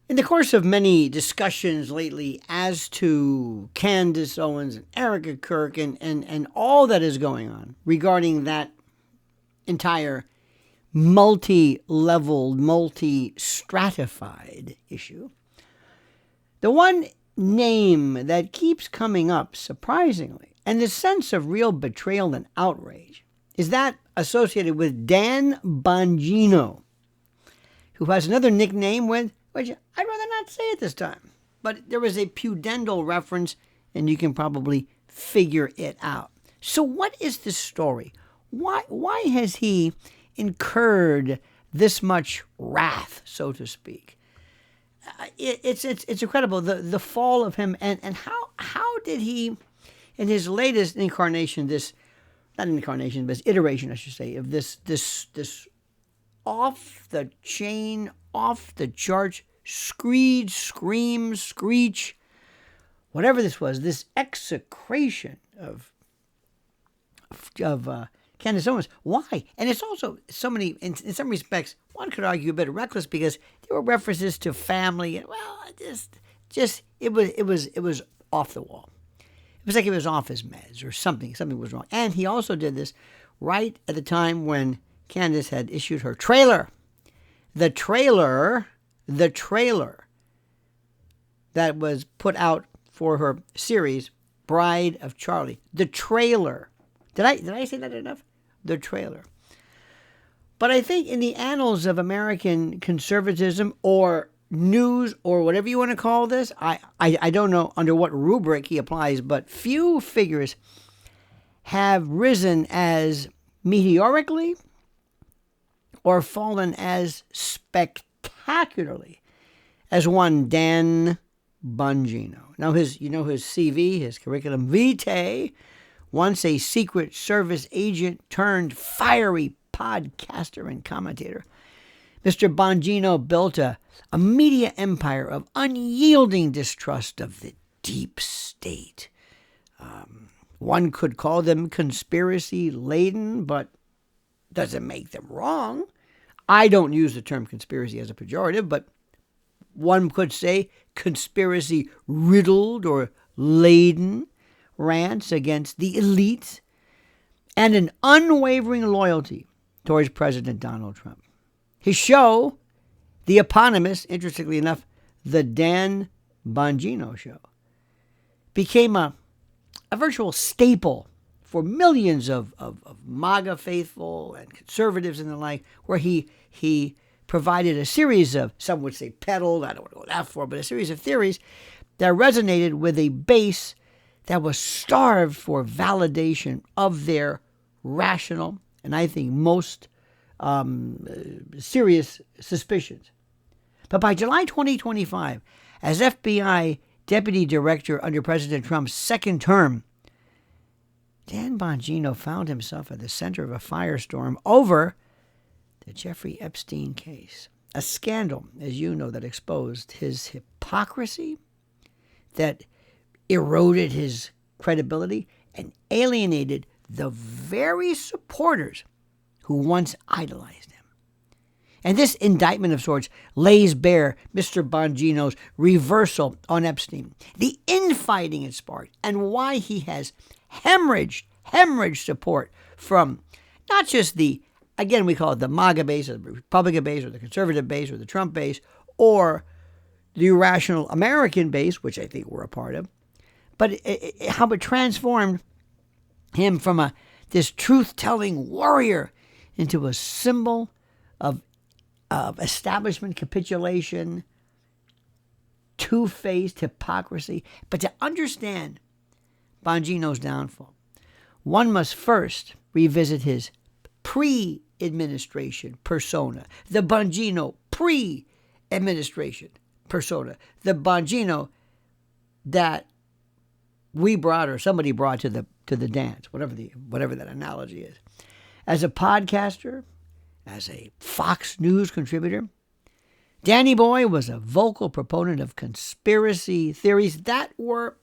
In the course of many discussions lately as to Candace Owens and Erica Kirk and all that is going on regarding that entire multi-leveled, multi-stratified issue, the one name that keeps coming up, surprisingly, and the sense of real betrayal and outrage, is that associated with Dan Bongino, who has another nickname with, which I'd rather not say at this time. But there was a pudendal reference, and you can probably figure it out. So what is the story? Why has he incurred this much wrath, so to speak? It's incredible, the fall of him, and how did he, in his latest incarnation, not incarnation, but iteration, I should say, of this off the chain, off the charts, screed, scream, screech, whatever this was, this execration of Candace Owens. Why? And it's also so many, in some respects, one could argue a bit reckless because there were references to family, and it was off the wall. It was like he was off his meds or something. Something was wrong. And he also did this right at the time when Candace had issued her trailer. The trailer that was put out for her series, Bride of Charlie. The trailer. Did I say that enough? The trailer. But I think in the annals of American conservatism or news or whatever you want to call this, I don't know under what rubric he applies, but few figures have risen as meteorically or fallen as spectacularly as one Dan Bongino. Now his CV, his curriculum vitae, once a Secret Service agent turned fiery podcaster and commentator, Mr. Bongino built a media empire of unyielding distrust of the deep state. One could call them conspiracy-laden, but doesn't make them wrong. I don't use the term conspiracy as a pejorative, but one could say conspiracy-riddled or laden rants against the elites and an unwavering loyalty towards President Donald Trump. His show, the eponymous, interestingly enough, The Dan Bongino Show, became a virtual staple for millions of MAGA faithful and conservatives and the like, where he provided a series of, some would say peddled, I don't want to go that far, but a series of theories that resonated with a base that was starved for validation of their rational and I think most serious suspicions. But by July 2025, as FBI Deputy Director under President Trump's second term, Dan Bongino found himself at the center of a firestorm over the Jeffrey Epstein case, a scandal, as you know, that exposed his hypocrisy, that eroded his credibility, and alienated the very supporters who once idolized him. And this indictment of sorts lays bare Mr. Bongino's reversal on Epstein, the infighting it sparked, and why he has hemorrhaged support from not just the, again, we call it the MAGA base, or the Republican base, or the conservative base, or the Trump base, or the irrational American base, which I think we're a part of, but how it transformed him from this truth-telling warrior into a symbol of establishment capitulation, two-faced hypocrisy. But to understand Bongino's downfall, one must first revisit his pre-administration persona, the Bongino pre-administration persona, the Bongino that we brought or somebody brought to the dance, whatever that analogy is. As a podcaster, as a Fox News contributor, Danny Boy was a vocal proponent of conspiracy theories that were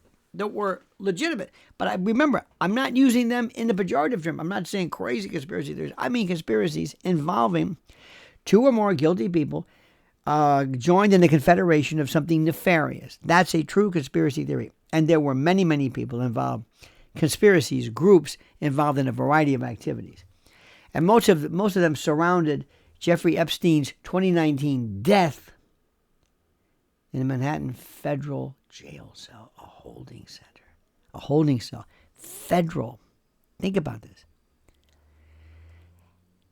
legitimate. But remember, I'm not using them in the pejorative term. I'm not saying crazy conspiracy theories. I mean conspiracies involving two or more guilty people joined in a confederation of something nefarious. That's a true conspiracy theory. And there were many, many people involved, conspiracies, groups involved in a variety of activities. And most of them surrounded Jeffrey Epstein's 2019 death in a Manhattan federal jail cell, a holding center. A holding cell. Federal. Think about this.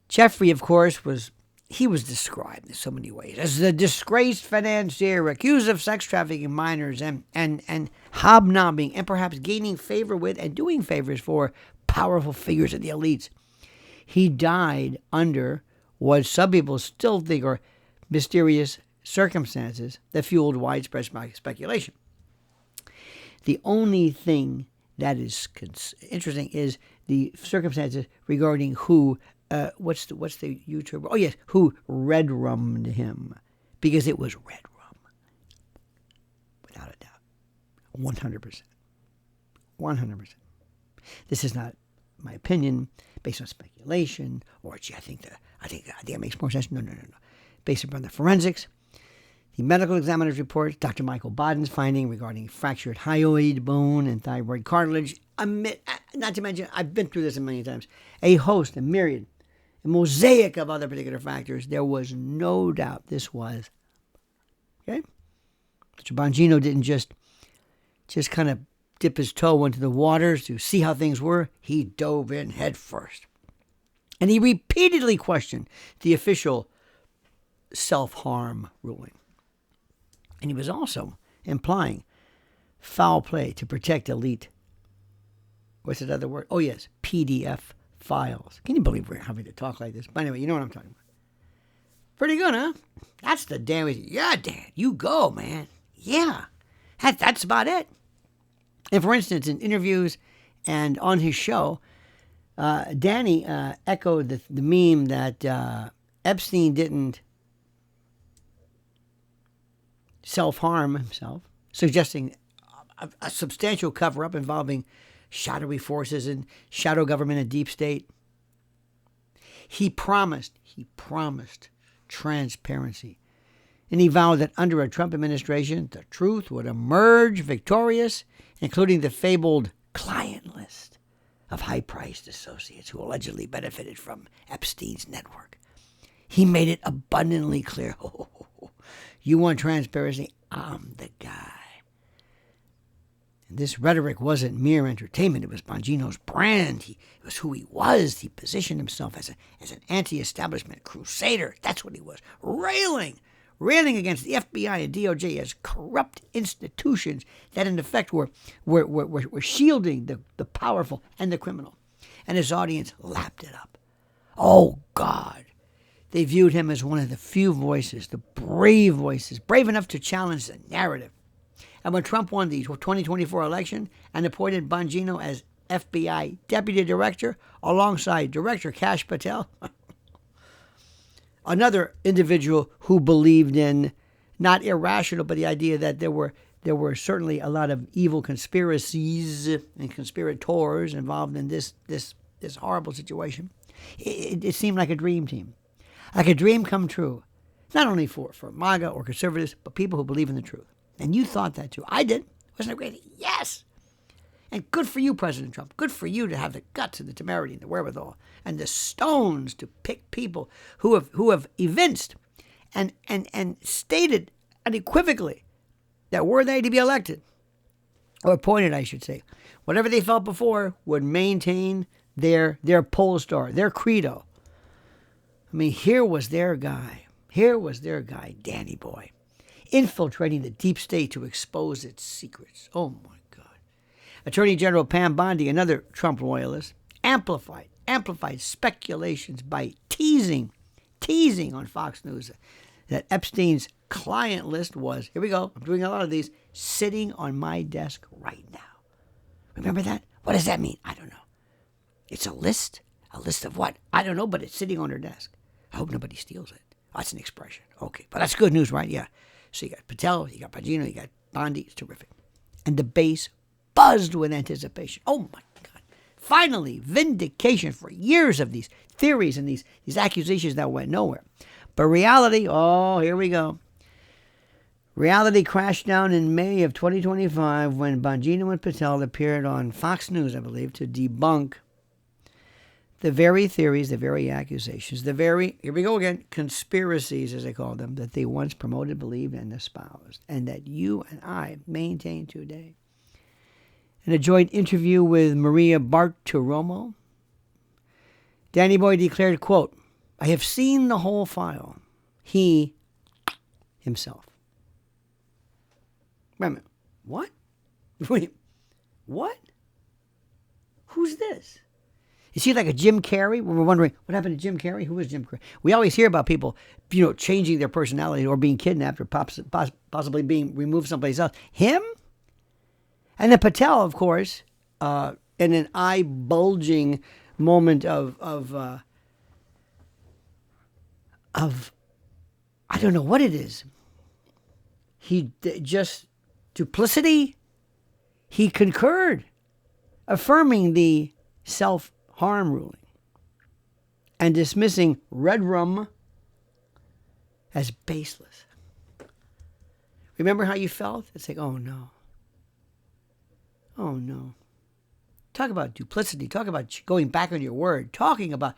Jeffrey, of course, was described in so many ways as the disgraced financier, accused of sex trafficking minors and hobnobbing and perhaps gaining favor with and doing favors for powerful figures of the elites. He died under what some people still think are mysterious circumstances that fueled widespread speculation. The only thing that is interesting is the circumstances regarding who, what's the YouTuber? Oh yes, who red rummed him, because it was red rum, without a doubt, 100%, 100%. This is not my opinion, based on speculation, or gee, I think that makes more sense. No. Based upon the forensics, the medical examiner's report, Dr. Michael Baden's finding regarding fractured hyoid bone and thyroid cartilage, not to mention, I've been through this a million times, a host, a myriad, a mosaic of other particular factors. There was no doubt this was, okay? Mr. Bongino didn't just kind of dip his toe into the waters to see how things were. He dove in head first. And he repeatedly questioned the official self-harm ruling. And he was also implying foul play to protect elite, what's that other word? Oh, yes, PDF files. Can you believe we're having to talk like this? But anyway, you know what I'm talking about. Pretty good, huh? That's the damage. Yeah, Dan, you go, man. Yeah, that's about it. And for instance, in interviews and on his show, Danny echoed the meme that Epstein didn't self-harm himself, suggesting a substantial cover-up involving shadowy forces and shadow government and deep state. He promised transparency. And he vowed that under a Trump administration, the truth would emerge victorious, including the fabled client list of high-priced associates who allegedly benefited from Epstein's network. He made it abundantly clear, you want transparency? I'm the guy. And this rhetoric wasn't mere entertainment. It was Bongino's brand. It was who he was. He positioned himself as an anti-establishment crusader. That's what he was. Railing against the FBI and DOJ as corrupt institutions that, in effect, were shielding the powerful and the criminal. And his audience lapped it up. Oh, God. They viewed him as one of the few voices, the brave voices, brave enough to challenge the narrative. And when Trump won the 2024 election and appointed Bongino as FBI Deputy Director alongside Director Kash Patel, another individual who believed in, not irrational, but the idea that there were certainly a lot of evil conspiracies and conspirators involved in this horrible situation. It seemed like a dream team. Like a dream come true, not only for MAGA or conservatives, but people who believe in the truth. And you thought that too. I did. Wasn't it great? Yes. And good for you, President Trump. Good for you to have the guts and the temerity and the wherewithal and the stones to pick people who have evinced and stated unequivocally that were they to be elected, or appointed, I should say, whatever they felt before would maintain their poll star, their credo. I mean, here was their guy, Danny Boy, infiltrating the deep state to expose its secrets. Oh, my God. Attorney General Pam Bondi, another Trump loyalist, amplified speculations by teasing on Fox News that Epstein's client list was, here we go, I'm doing a lot of these, sitting on my desk right now. Remember that? What does that mean? I don't know. It's a list? A list of what? I don't know, but it's sitting on her desk. I hope nobody steals it. Oh, that's an expression. Okay, but that's good news, right? Yeah. So you got Patel, you got Bongino, you got Bondi. It's terrific. And the base buzzed with anticipation. Oh, my God. Finally, vindication for years of these theories and these accusations that went nowhere. But reality, oh, here we go. Reality crashed down in May of 2025 when Bongino and Patel appeared on Fox News, I believe, to debunk the very theories, the very accusations, the very, here we go again, conspiracies, as they call them, that they once promoted, believed, and espoused, and that you and I maintain today. In a joint interview with Maria Bartiromo, Danny Boy declared, quote, "I have seen the whole file. He himself." Wait a minute. What? Wait. What? Who's this? Is he like a Jim Carrey? We're wondering, what happened to Jim Carrey? Who is Jim Carrey? We always hear about people, changing their personality or being kidnapped or possibly being removed someplace else. Him? And then Patel, of course, in an eye-bulging moment of I don't know what it is. He just duplicity. He concurred, affirming the self-harm ruling and dismissing red rum as baseless. Remember how you felt? It's like, oh no. Oh no. Talk about duplicity. Talk about going back on your word. Talking about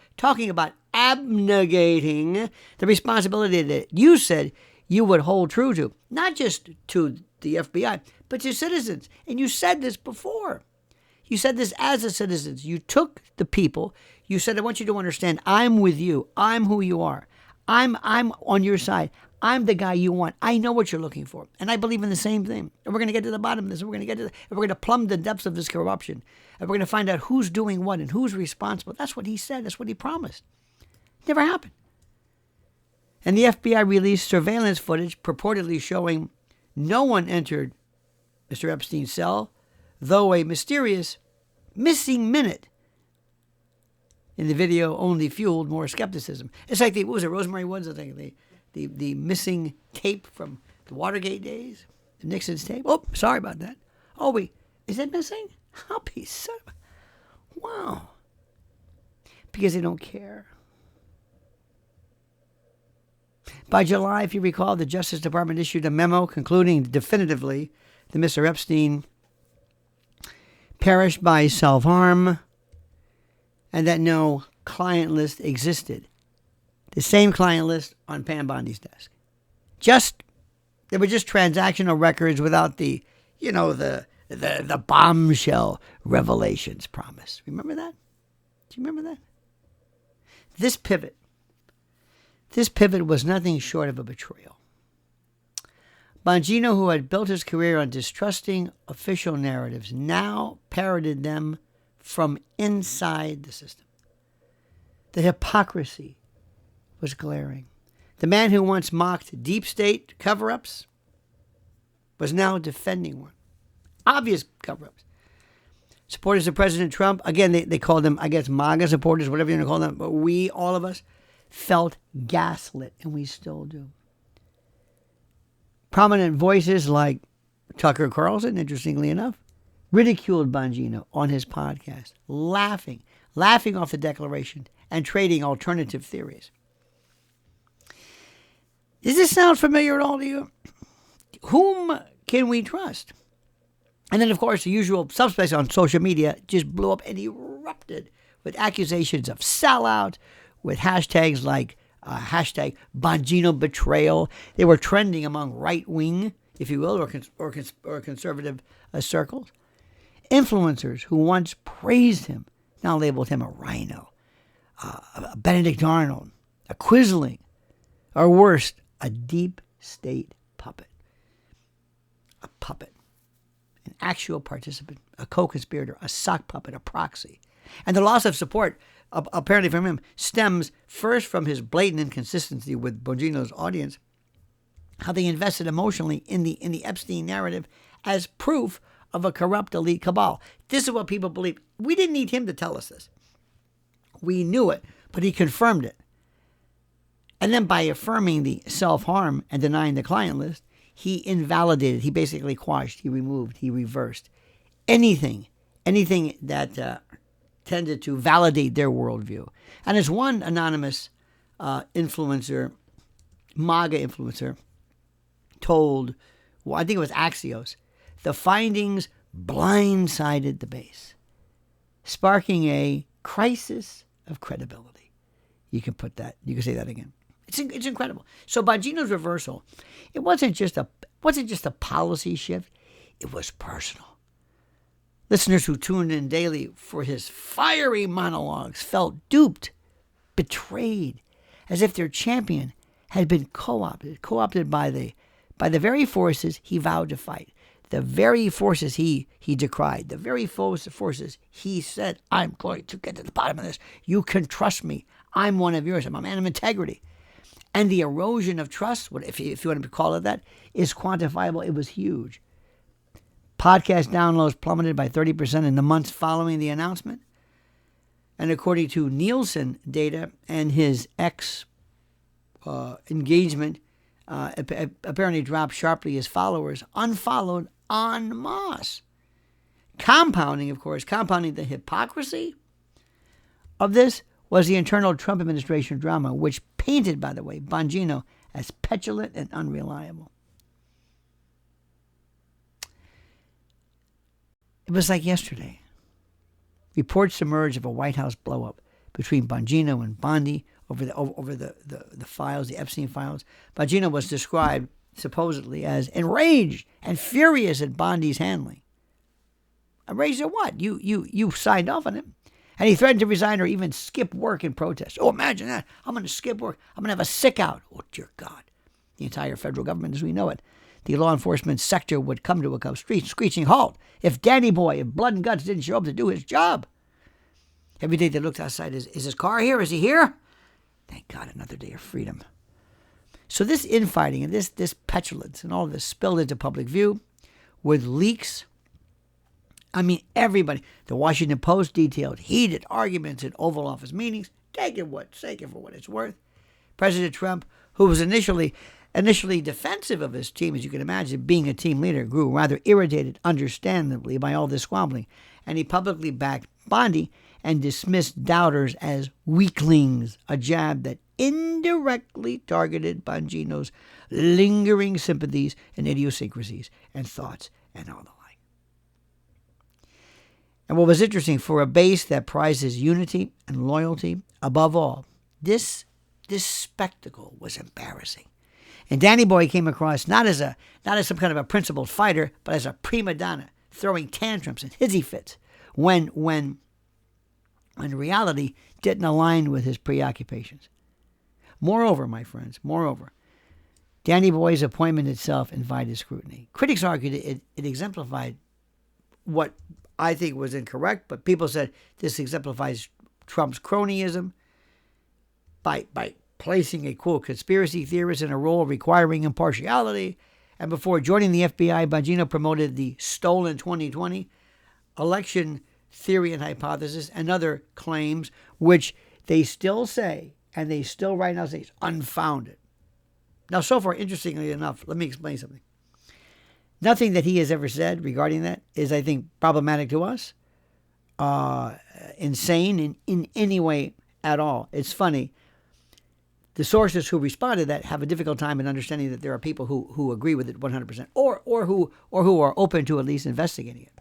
abnegating the responsibility that you said you would hold true to, not just to the FBI, but to citizens. And you said this before. You said this as a citizen. You took the people. You said, I want you to understand, I'm with you. I'm who you are. I'm on your side. I'm the guy you want. I know what you're looking for. And I believe in the same thing. And we're going to get to the bottom of this. And we're going to plumb the depths of this corruption. And we're going to find out who's doing what and who's responsible. That's what he said. That's what he promised. Never happened. And the FBI released surveillance footage purportedly showing no one entered Mr. Epstein's cell, though a mysterious missing minute in the video only fueled more skepticism. It's like what was it, Rosemary Woods, I think, the missing tape from the Watergate days, the Nixon's tape. Oh, sorry about that. Oh, is that missing? I'll be so, wow. Because they don't care. By July, if you recall, the Justice Department issued a memo concluding definitively that Mr. Epstein perished by self-harm and that no client list existed. The same client list on Pam Bondi's desk. There were just transactional records without the bombshell revelations promised. Remember that? Do you remember that? This pivot was nothing short of a betrayal. Bongino, who had built his career on distrusting official narratives, now parroted them from inside the system. The hypocrisy was glaring. The man who once mocked deep state cover-ups was now defending one. Obvious cover-ups. Supporters of President Trump, again, they called them, I guess, MAGA supporters, whatever you want to call them, but we, all of us, felt gaslit, and we still do. Prominent voices like Tucker Carlson, interestingly enough, ridiculed Bongino on his podcast, laughing off the declaration and trading alternative theories. Does this sound familiar at all to you? Whom can we trust? And then, of course, the usual suspects on social media just blew up and erupted with accusations of sellout, with hashtags like hashtag Bongino Betrayal. They were trending among right-wing, if you will, or conservative circles. Influencers who once praised him now labeled him a rhino, a Benedict Arnold, a quisling, or worse, a deep state puppet. A puppet. An actual participant, a co-conspirator, a sock puppet, a proxy. And the loss of support, apparently from him, stems first from his blatant inconsistency with Bongino's audience, how they invested emotionally in the Epstein narrative as proof of a corrupt elite cabal. This is what people believe. We didn't need him to tell us this. We knew it, but he confirmed it. And then by affirming the self-harm and denying the client list, he invalidated, he basically quashed, he removed, he reversed anything that tended to validate their worldview. And as one anonymous influencer, MAGA influencer, told, well, I think it was Axios, the findings blindsided the base, sparking a crisis of credibility. You can say that again. It's incredible. So Bongino's reversal, it wasn't just a policy shift, it was personal. Listeners who tuned in daily for his fiery monologues felt duped, betrayed, as if their champion had been co-opted by the very forces he vowed to fight, the very forces he decried, the very forces he said, I'm going to get to the bottom of this. You can trust me. I'm one of yours. I'm a man of integrity. And the erosion of trust, if you want to call it that, is quantifiable. It was huge. Podcast downloads plummeted by 30% in the months following the announcement. And according to Nielsen data and his engagement, apparently dropped sharply as followers unfollowed en masse. Compounding the hypocrisy of this was the internal Trump administration drama, which painted, by the way, Bongino as petulant and unreliable. It was like yesterday. Reports emerged of a White House blow-up between Bongino and Bondi over the files, the Epstein files. Bongino was described supposedly as enraged and furious at Bondi's handling. Enraged at what? You signed off on it. And he threatened to resign or even skip work in protest. Oh, imagine that. I'm going to skip work. I'm going to have a sick out. Oh, dear God. The entire federal government as we know it. The law enforcement sector would come to a screeching halt if Danny Boy, if Blood and Guts didn't show up to do his job. Every day they looked outside. Is his car here? Is he here? Thank God, another day of freedom. So this infighting and this petulance and all of this spilled into public view with leaks. I mean, everybody. The Washington Post detailed heated arguments in Oval Office meetings. Take it for what it's worth. President Trump, who was initially defensive of his team, as you can imagine, being a team leader, grew rather irritated, understandably, by all this squabbling. And he publicly backed Bondi and dismissed doubters as weaklings, a jab that indirectly targeted Bongino's lingering sympathies and idiosyncrasies and thoughts and all the like. And what was interesting, for a base that prizes unity and loyalty above all, this spectacle was embarrassing. And Danny Boy came across not as some kind of a principled fighter, but as a prima donna, throwing tantrums and hissy fits when reality didn't align with his preoccupations. Moreover, my friends, Danny Boy's appointment itself invited scrutiny. Critics argued it exemplified what I think was incorrect, but people said this exemplifies Trump's cronyism by placing a, quote, conspiracy theorist in a role requiring impartiality. And before joining the FBI, Bongino promoted the stolen 2020 election theory and hypothesis and other claims, which they still say, and they still right now say, is unfounded. Now, so far, interestingly enough, let me explain something. Nothing that he has ever said regarding that is, I think, problematic to us, insane in any way at all. It's funny. The sources who responded to that have a difficult time in understanding that there are people who agree with it 100%, or who are open to at least investigating it.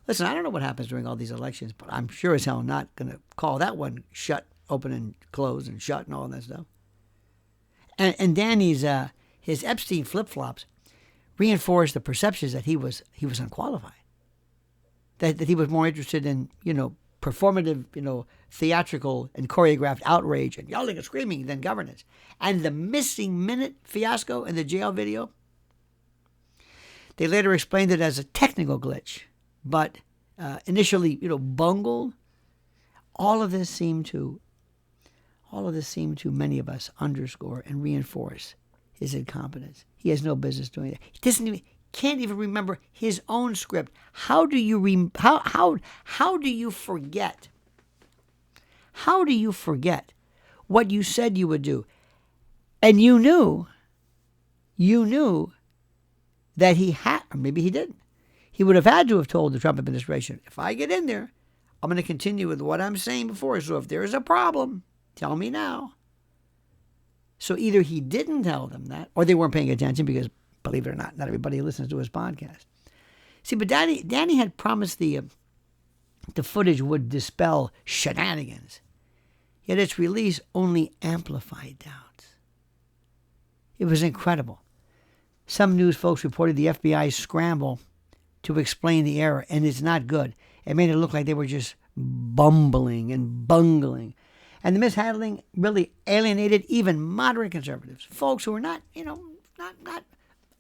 Listen, I don't know what happens during all these elections, but I'm sure as hell not going to call that one shut, open and close and shut and all that stuff. And Danny's his Epstein flip-flops reinforced the perceptions that he was unqualified, that he was more interested in performative, theatrical and choreographed outrage and yelling and screaming than governance. And the missing minute fiasco in the jail video, they later explained it as a technical glitch, but initially, bungled. All of this seemed to many of us underscore and reinforce his incompetence. He has no business doing that. He can't even remember his own script. How do you forget? How do you forget what you said you would do? And you knew that he had, or maybe he didn't. He would have had to have told the Trump administration, if I get in there, I'm going to continue with what I'm saying before. So if there is a problem, tell me now. So either he didn't tell them that, or they weren't paying attention because, believe it or not everybody listens to his podcast. See, but Danny had promised the footage would dispel shenanigans. Yet its release only amplified doubts. It was incredible. Some news folks reported the FBI's scramble to explain the error, and it's not good. It made it look like they were just bumbling and bungling. And the mishandling really alienated even moderate conservatives, folks who are not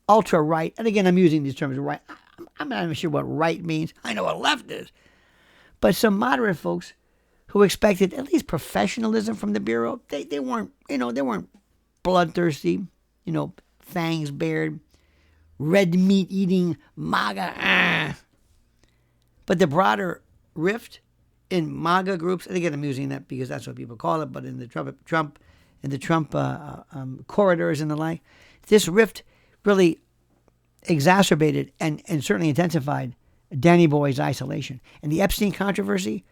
ultra right. And again, I'm using these terms right. I'm not even sure what right means. I know what left is. But some moderate folks who expected at least professionalism from the Bureau, they weren't bloodthirsty, fangs bared, red meat eating MAGA. But the broader rift in MAGA groups, and again I'm using that because that's what people call it, but in the Trump corridors and the like, this rift really exacerbated and certainly intensified Danny Boy's isolation. And the Epstein controversy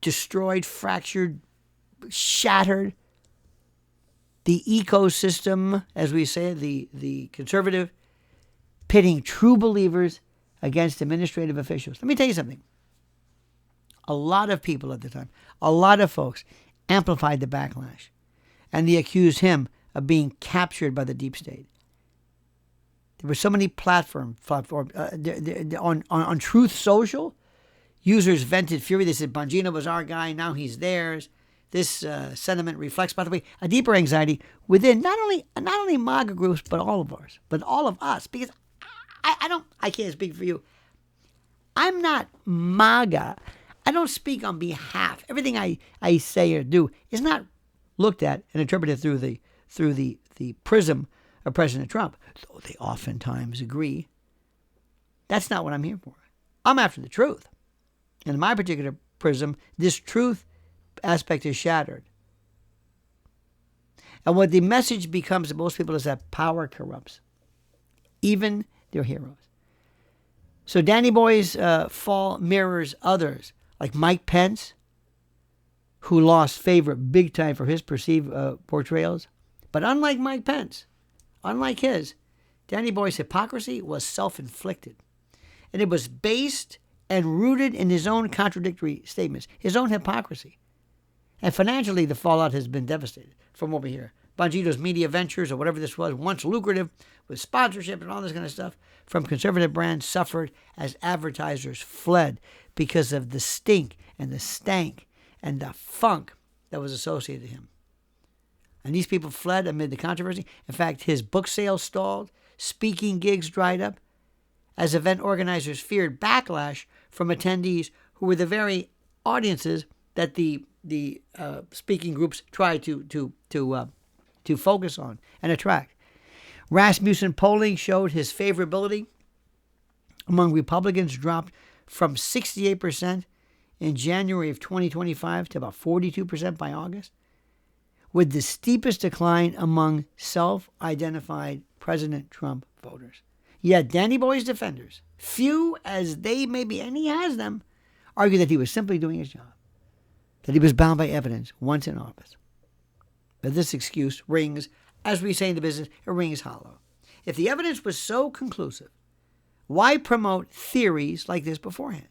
destroyed, fractured, shattered the ecosystem, as we say, the conservative, pitting true believers against administrative officials. Let me tell you something. A lot of people at the time, a lot of folks amplified the backlash, and they accused him of being captured by the deep state. There were so many platforms on Truth Social. Users vented fury. They said Bongino was our guy. Now he's theirs. This sentiment reflects, by the way, a deeper anxiety within not only MAGA groups, but all of ours, but all of us. Because I can't speak for you. I'm not MAGA. I don't speak on behalf. Everything I say or do is not looked at and interpreted through the prism of President Trump, though they oftentimes agree. That's not what I'm here for. I'm after the truth. And in my particular prism, this truth aspect is shattered. And what the message becomes to most people is that power corrupts, even their heroes. So Danny Boy's fall mirrors others, like Mike Pence, who lost favor big time for his perceived portrayals. But unlike Mike Pence, unlike his, Danny Boy's hypocrisy was self-inflicted. And it was based and rooted in his own contradictory statements, his own hypocrisy. And financially, the fallout has been devastated from over here. Bongino's media ventures, or whatever this was, once lucrative with sponsorship and all this kind of stuff, from conservative brands suffered as advertisers fled because of the stink and the stank and the funk that was associated with him. And these people fled amid the controversy. In fact, his book sales stalled, speaking gigs dried up, as event organizers feared backlash from attendees who were the very audiences that the speaking groups tried to focus on and attract. Rasmussen polling showed his favorability among Republicans dropped from 68% in January of 2025 to about 42% by August, with the steepest decline among self-identified President Trump voters. Yet Danny Boy's defenders, few as they may be, and he has them, argue that he was simply doing his job, that he was bound by evidence once in office. But this excuse rings, as we say in the business, it rings hollow. If the evidence was so conclusive, why promote theories like this beforehand?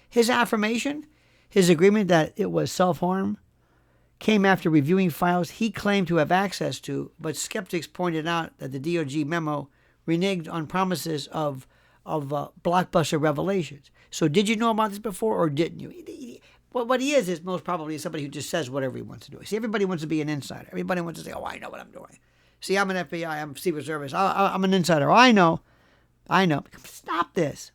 His affirmation, his agreement that it was self-harm, came after reviewing files he claimed to have access to, but skeptics pointed out that the DOJ memo reneged on promises of blockbuster revelations. So did you know about this before or didn't you? What he is most probably somebody who just says whatever he wants to do. See, everybody wants to be an insider. Everybody wants to say, oh, I know what I'm doing. See, I'm an FBI, I'm Secret Service, I'm an insider. Oh, I know. Stop this.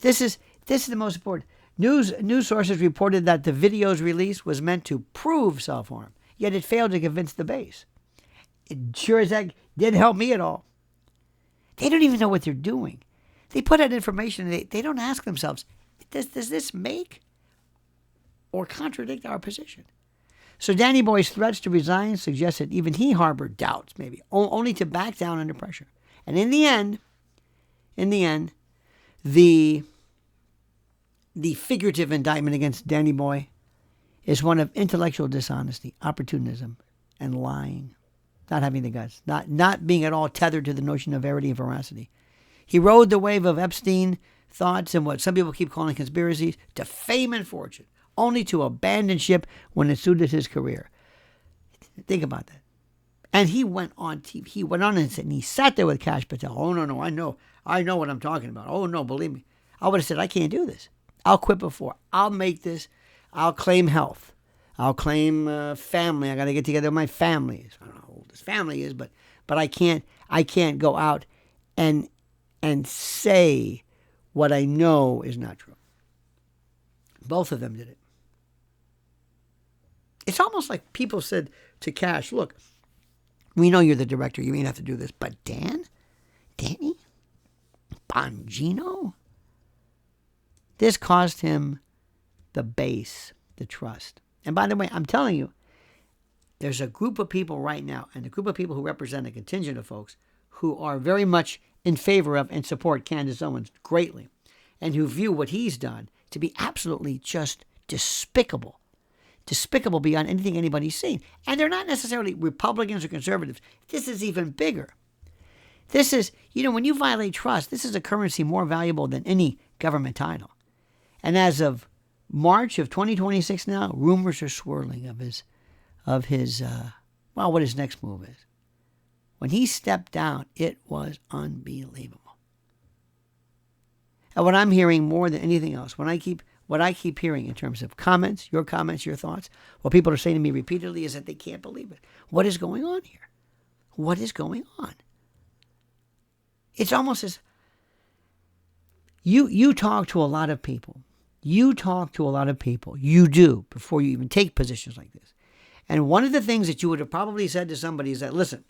This is the most important. News sources reported that the video's release was meant to prove self-harm, yet it failed to convince the base. It sure as heck didn't help me at all. They don't even know what they're doing. They put out information and they don't ask themselves, does this make or contradict our position? So Danny Boy's threats to resign suggest that even he harbored doubts, maybe, only to back down under pressure. And in the end, the figurative indictment against Danny Boy is one of intellectual dishonesty, opportunism, and lying. Not having the guts, not being at all tethered to the notion of verity and veracity. He rode the wave of Epstein thoughts and what some people keep calling conspiracies to fame and fortune, only to abandon ship when it suited his career. Think about that. And he went on TV. He went on and he sat there with Kash Patel. Oh, no, I know what I'm talking about. Oh, no, believe me. I would have said, I can't do this. I'll quit before. I'll make this. I'll claim health. I'll claim family. I got to get together with my family. I don't know how old this family is, but I can't go out and say what I know is not true. Both of them did it. It's almost like people said to Kash, look, we know you're the director. You ain't have to do this. But Danny Bongino? This cost him the base, the trust. And by the way, I'm telling you, there's a group of people right now, and a group of people who represent a contingent of folks who are very much in favor of and support Candace Owens greatly, and who view what he's done to be absolutely just despicable. Despicable beyond anything anybody's seen. And they're not necessarily Republicans or conservatives. This is even bigger. This is, when you violate trust, this is a currency more valuable than any government title. And as of March of 2026 now, rumors are swirling of what his next move is. When he stepped down, it was unbelievable. And what I'm hearing more than anything else, what I keep hearing in terms of comments, your thoughts, what people are saying to me repeatedly is that they can't believe it. What is going on here? What is going on? It's almost as you talk to a lot of people. You do, before you even take positions like this. And one of the things that you would have probably said to somebody is that, listen,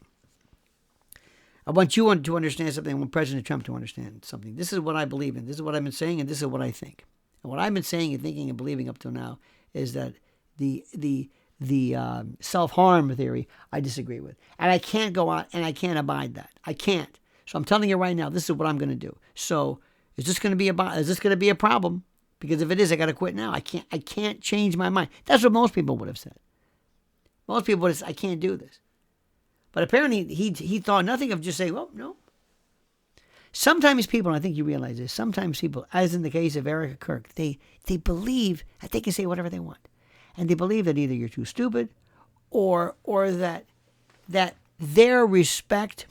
I want you to understand something. I want President Trump to understand something. This is what I believe in. This is what I've been saying, and this is what I think. And what I've been saying and thinking and believing up till now is that the self-harm theory I disagree with. And I can't go out and I can't abide that. I can't. So I'm telling you right now, this is what I'm going to do. So is this going to be a problem? Because if it is, I got to quit now. I can't change my mind. That's what most people would have said. Most people would have said, I can't do this. But apparently he thought nothing of just saying, well, no. Sometimes people, and I think you realize this, sometimes people, as in the case of Erica Kirk, they believe that they can say whatever they want. And they believe that either you're too stupid or that their respect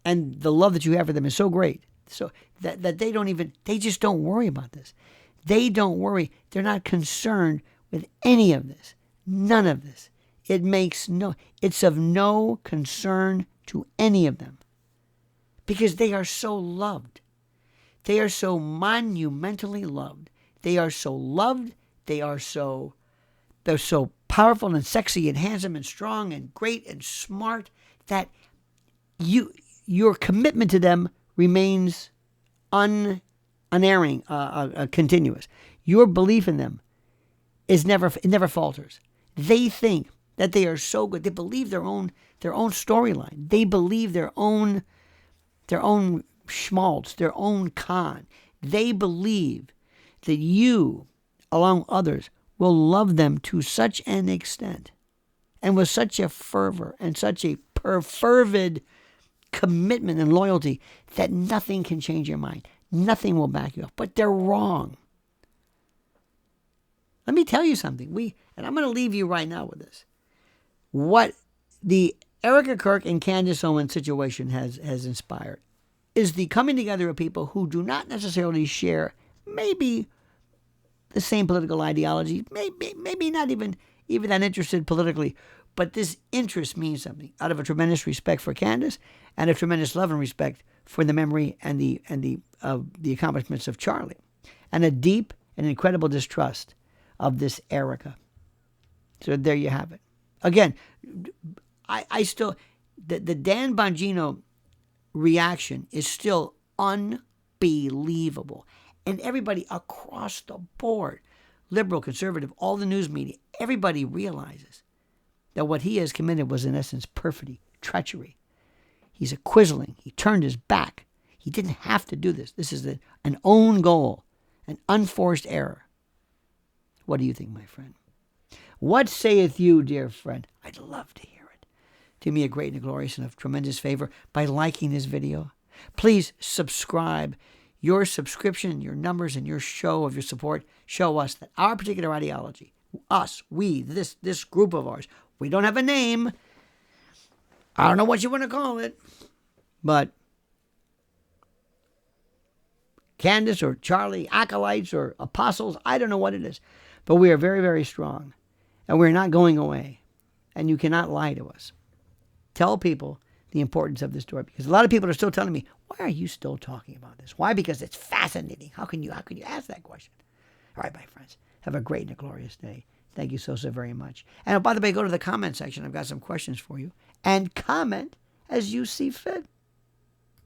and the love that you have for them is so great. So that they just don't worry about this. They don't worry. They're not concerned with any of this. None of this. It's of no concern to any of them. Because they are so loved. They are so monumentally loved. They are so loved. They're so powerful and sexy and handsome and strong and great and smart that your commitment to them remains unerring, continuous. Your belief in them it never falters. They think that they are so good. They believe their own storyline. They believe their own schmaltz, their own con. They believe that you, along with others, will love them to such an extent and with such a fervor and such a fervid commitment and loyalty that nothing can change your mind. Nothing will back you up. But they're wrong. Let me tell you something. And I'm going to leave you right now with this. What the Erica Kirk and Candace Owens situation has inspired is the coming together of people who do not necessarily share maybe the same political ideology, maybe not even that interested politically, but this interest means something out of a tremendous respect for Candace and a tremendous love and respect for the memory and the accomplishments of Charlie, and a deep and incredible distrust of this Erica. So there you have it. Again, I still the Dan Bongino reaction is still unbelievable. And everybody across the board, liberal, conservative, all the news media, everybody realizes that what he has committed was in essence perfidy, treachery. He's acquiescing. He turned his back. He didn't have to do this. This is an own goal, an unforced error. What do you think, my friend? What sayeth you, dear friend? I'd love to hear it. Do me a great and a glorious and a tremendous favor by liking this video. Please subscribe. Your subscription, your numbers, and your show of your support show us that our particular ideology, us, we, this group of ours, we don't have a name. I don't know what you want to call it, but Candace or Charlie, acolytes or apostles, I don't know what it is. But we are very, very strong, and we're not going away, and you cannot lie to us. Tell people the importance of this story, because a lot of people are still telling me, why are you still talking about this? Why? Because it's fascinating. How can you ask that question? All right, my friends, have a great and a glorious day. Thank you so very much. And by the way, go to the comment section. I've got some questions for you. And comment as you see fit.